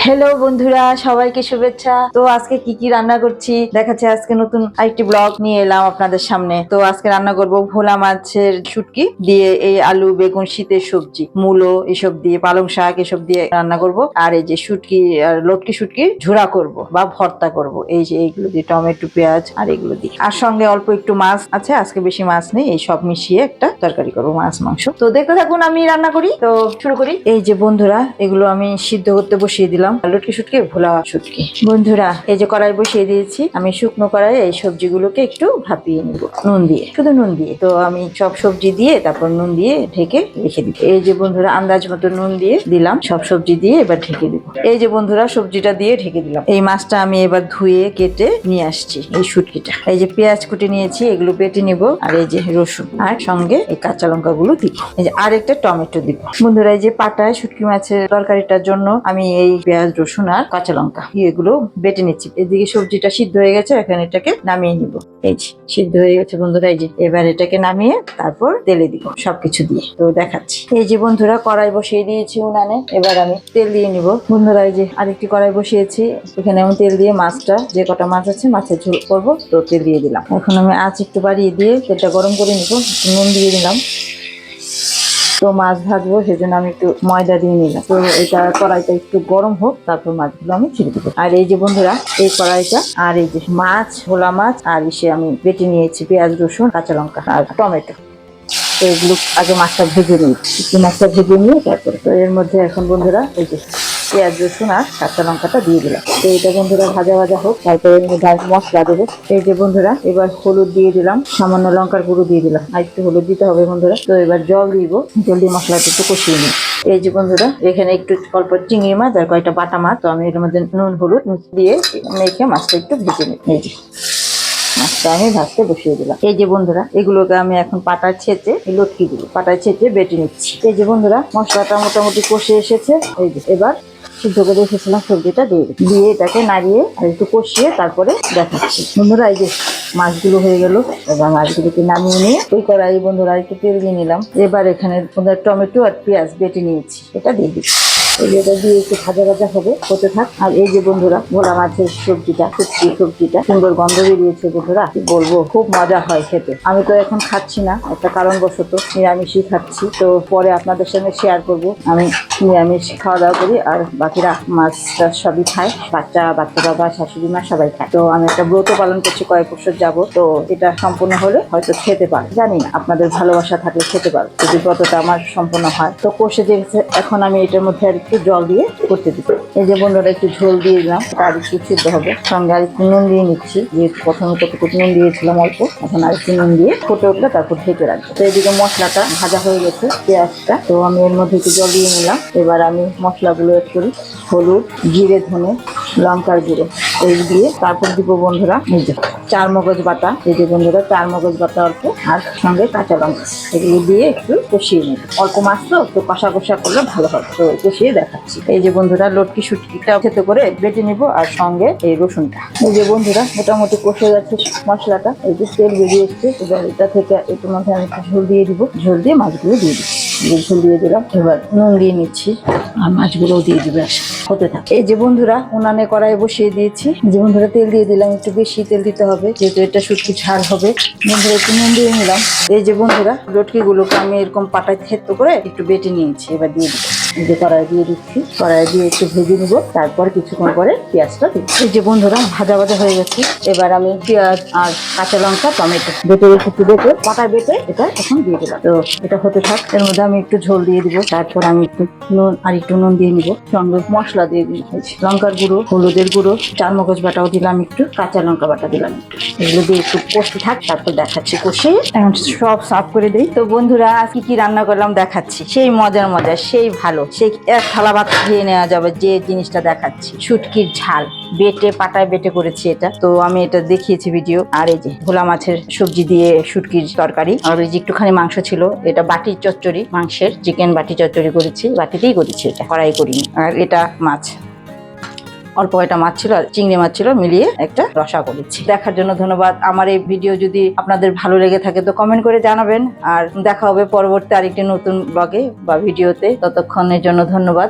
Hello বন্ধুরা, সবাইকে শুভেচ্ছা। তো আজকে কি কি রান্না করছি দেখাচ্ছি। আজকে নতুন আরেকটি ব্লগ নিয়ে এলাম আপনাদের সামনে। তো আজকে রান্না করব ভোলা মাছের শুটকি দিয়ে, এই আলু বেগুন শীতের সবজি মূলো এসব দিয়ে, পালং শাক এসব দিয়ে রান্না করব। আর এই যে শুটকি আর লটকি শুটকির ঝোড়া করব বা ভর্তা করব, এই যে এইগুলো দিয়ে টমেটো পেঁয়াজ আর এগুলো দিয়ে। আর সঙ্গে অল্প একটু মাছ আছে, আজকে বেশি মাছ নেই, এই সব মিশিয়ে একটা তরকারি করব, মাছ মাংস। তো দেখতে থাকুন, আমি রান্না করি। তো শুরু করি। এই যে বন্ধুরা, এগুলো আমি সিদ্ধ করতে বসিয়ে দিলাম, লটকি শুটকি ভোলা শুটকি। বন্ধুরা, এই যে কড়াই বসিয়ে দিয়েছি, আমি শুকনো কড়াইয়ে এই সবজিগুলোকে একটু ভাপিয়ে নিব নুন দিয়ে, শুধু নুন দিয়ে। তো আমি সব সবজি দিয়ে তারপর নুন দিয়ে ঢেকে রেখে দিব। এই যে বন্ধুরা, আন্দাজ মতো নুন দিয়ে দিলাম, সব সবজি দিয়ে এবার ঢেকে দিব। এই যে বন্ধুরা, সবজিটা দিয়ে ঢেকে দিলাম। এই মাছটা আমি এবার ধুয়ে কেটে নিয়ে আসছি। এই শুটকিটা, এই যে পেঁয়াজ কুটে নিয়েছি, এগুলো বেটে নিব। আর এই যে রসুন, আর সঙ্গে এই কাঁচা লঙ্কা গুলো দিব। এই যে আর একটা টমেটো দিব। বন্ধুরা, এই যে পাটায় শুটকি মাছের তরকারিটার জন্য আমি এই পেঁয়াজ রসুন আর কাঁচা লঙ্কা এগুলো বেটে নিচ্ছি। এদিকে সবজিটা সিদ্ধ হয়ে গেছে, এখন এটাকে নামিয়ে নিব। এই যে সিদ্ধ হয়ে গেছে বন্ধুরা, এই যে এবার এটাকে নামিয়ে তারপর তেলে দিব সবকিছু দিয়ে। তো দেখাচ্ছি। এই যে বন্ধুরা, কড়াই বসিয়ে দিয়েছি উনানে, এবার আমি তেল দিয়ে নিব। বন্ধুরা, এই যে আরেকটি কড়াই বসিয়েছি, এখানে আমি তেল দিয়ে মাছটা, যে কটা মাছ আছে মাছের ঝোল করবো, তো তেল দিয়ে দিলাম। এখন আমি আঁচ একটু বাড়িয়ে দিয়ে তেলটা গরম করে নিব, নুন দিয়ে দিলাম। তো মাছ ভাজবো, সেজন্য আমি একটু ময়দা দিয়ে নিলাম। তো এটা কড়াইটা একটু গরম হোক, তারপর মাছগুলো আমি ছেড়ে দেবো। আর এই যে বন্ধুরা, এই কড়াইটা আর এই যে মাছ, ভোলা মাছ আর ইসে আমি বেটে নিয়েছি পেঁয়াজ রসুন কাঁচা লঙ্কা আর টমেটো। তো এগুলো আগে মাছটা ভেজে নিয়েছি, মাছটা ভেজে নিয়ে তারপরে তো এর মধ্যে এখন বন্ধুরা এই যে পেঁয়াজ রসুন আর কাঁচা লঙ্কাটা দিয়ে দিলাম। তো এটা বন্ধুরা ভাজা ভাজা হোক, তারপরে এর মধ্যে মশলা দেবো। এই যে বন্ধুরা, এবার হলুদ দিয়ে দিলাম, সামান্য লঙ্কার গুঁড়ো দিয়ে দিলাম, আর একটু হলুদ দিতে হবে বন্ধুরা। তো এবার জল দিব, জলদি মশলাটা একটু কষিয়ে নিই। এই যে বন্ধুরা, এখানে একটু অল্প চিংড়ি মাছ আর কয়েকটা বাটা মাছ, তো আমি এর মধ্যে নুন হলুদ দিয়ে মেখে মাছটা একটু ভেজে নিই। এই যে মাছটা আমি ভাজতে বসিয়ে দিলাম। এই যে বন্ধুরা, এগুলোকে আমি এখন পাটায় ছেঁচে, লটকিগুলো পাটায় ছেঁচে বেটে নিচ্ছি। এই যে বন্ধুরা, মশলাটা মোটামুটি কষে এসেছে। এই যে এবার সিদ্ধ করে রেখেছিলাম সবজিটা দিয়ে এটাকে নাড়িয়ে আর একটু কষিয়ে তারপরে দেখাচ্ছি। বন্ধুরা, এই যে মাছগুলো হয়ে গেল, এবার মাছগুলোকে নামিয়ে নিয়ে ওই কড়াই বন্ধুরা একটু তেল দিয়ে নিলাম। এবার এখানে টমেটো আর পেঁয়াজ বেটে নিয়েছি, এটা দিয়ে দিচ্ছি। এটা দিয়ে একটু ভাজা ভাজা হবে, হতে থাক। আর এই যে বন্ধুরা, ভোলা মাছের সবজিটা, শুটকি সবজিটা সুন্দর গন্ধ বেরিয়েছে বন্ধুরা, কি বলবো, খুব মজা হয় খেতে। আমি তো এখন খাচ্ছি না, একটা কারণবশত নিরামিষই খাচ্ছি। তো পরে আপনাদের সঙ্গে শেয়ার করব। আমি নিরামিষ খাওয়া দাওয়া করি, আর বাকিরা মাছ টাছ সবই খায়, বাচ্চা বাবা শাশুড়ি মা সবাই খায়। তো আমি একটা ব্রত পালন করছি, কয়েক বছর যাব। তো এটা সম্পূর্ণ হলে হয়তো খেতে পারে, জানি না, আপনাদের ভালোবাসা থাকলে খেতে পারো যদি ব্রতটা আমার সম্পূর্ণ হয়। তো কষে দিয়েছে, এখন আমি এটার মধ্যে আর একটু জল দিয়ে করতে দিব। এই যে বন্ধুরা, একটু ঝোল দিয়ে দিলাম, আর একটু সিদ্ধ হবে। সঙ্গে আর একটু নুন দিয়ে নিচ্ছি, যে প্রথমে কতটুকু নুন দিয়েছিলাম অল্প, এখন আর একটু নুন দিয়ে ফুটে উঠলে তারপর ঢেকে রাখবো। তো এদিকে মশলাটা ভাজা হয়ে গেছে, পেঁয়াজটা, তো আমি এর মধ্যে একটু জল দিয়ে নিলাম। এবার আমি মশলাগুলো এড করি, হলুদ, জিরে, ধনে, লঙ্কার গুঁড়ো এই দিয়ে তারপর দিব বন্ধুরা এই যে চার মগজ বাটা। এই যে বন্ধুরা, চার মগজ বাটা অল্প, আর সঙ্গে কাঁচা লঙ্কা, এগুলো দিয়ে একটু কষিয়ে নেব। অল্প মাছ তো, একটু কষা কষা করলে ভালো হবে। তো কষিয়ে দেখাচ্ছি। এই যে বন্ধুরা, লটকি শুটকিটা খেতে করে বেটে নিব, আর সঙ্গে এই রসুনটা। এই যে বন্ধুরা, মোটামুটি কষে যাচ্ছে মশলাটা, এই যে তেল বেরিয়ে এসছে। এবার এটা থেকে এটার মধ্যে আমি একটু ঝোল দিয়ে দিব, ঝোল দিয়ে মাছগুলো দিয়ে দিব। ঝোল দিয়ে দিলাম, এবার নুন দিয়ে নিচ্ছি, আর মাছগুলোও দিয়ে দিবে, হতে থাকে। এই যে বন্ধুরা, উনানে কড়াই বসিয়ে দিয়েছি। যে বন্ধুরা, তেল দিয়ে দিলাম, একটু বেশি তেল দিতে হবে যেহেতু এটা শুটকি ঝাল হবে। বন্ধুরা, একটু নুন দিয়ে নিলাম। এই যে বন্ধুরা, লটকি গুলোকে আমি এরকম পাটায় থেতো করে একটু বেটে নিয়েছি, এবার দিয়ে দিব। এই যে কড়াই দিয়ে দিচ্ছি, কড়াই দিয়ে একটু ভেজে নিব, তারপর কিছুক্ষণ পরে পেঁয়াজটা দিব। এই যে বন্ধুরা, ভাজা ভাজা হয়ে গেছে। এবার আমি পেঁয়াজ আর কাঁচা লঙ্কা টমেটো বেটে রেখেছি, পাটায় বেটে এটা এখন দিয়ে দিলাম। তো এটা হতে থাক, এর মধ্যে আমি একটু ঝোল দিয়ে দিব, তারপর আমি একটু নুন আর একটু নুন দিয়ে নিব, সঙ্গে মশলা দিয়ে দিই, লঙ্কার গুঁড়ো, হলুদের গুঁড়ো, চার মগজ বাটাও দিলাম, একটু কাঁচা লঙ্কা বাটা দিলাম একটু। এগুলো দিয়ে একটু কষতে থাক, তারপর দেখাচ্ছি কষিয়ে এখন সব সার্ভ করে দিই। তো বন্ধুরা, আজকে কি রান্না করলাম দেখাচ্ছি। সেই মজার মজা, সেই ভালো, সেই এক থালা ভাত খেয়ে নেওয়া যাবে যে জিনিসটা দেখাচ্ছি। শুটকির ঝাল বেটে, পাটায় বেটে করেছি এটা, তো আমি এটা দেখিয়েছি ভিডিও। আর এই যে ভোলা মাছের সবজি দিয়ে শুটকির তরকারি, আর ওই যে একটুখানি মাংস ছিল, এটা বাটির চচ্চড়ি, মাংসের চিকেন বাটি চচ্চড়ি করেছি, বাটিতেই করেছি, এটা কড়াই করিনি। আর এটা মাছ, অল্প একটা মাছ ছিল আর চিংড়ি মাছ ছিল, মিলিয়ে একটা রসা করেছি। দেখার জন্য ধন্যবাদ। আমার এই ভিডিও যদি আপনাদের ভালো লেগে থাকে তো কমেন্ট করে জানাবেন, আর দেখা হবে পরবর্তী আরেকটি নতুন ব্লগে বা ভিডিওতে। ততক্ষণের জন্য ধন্যবাদ।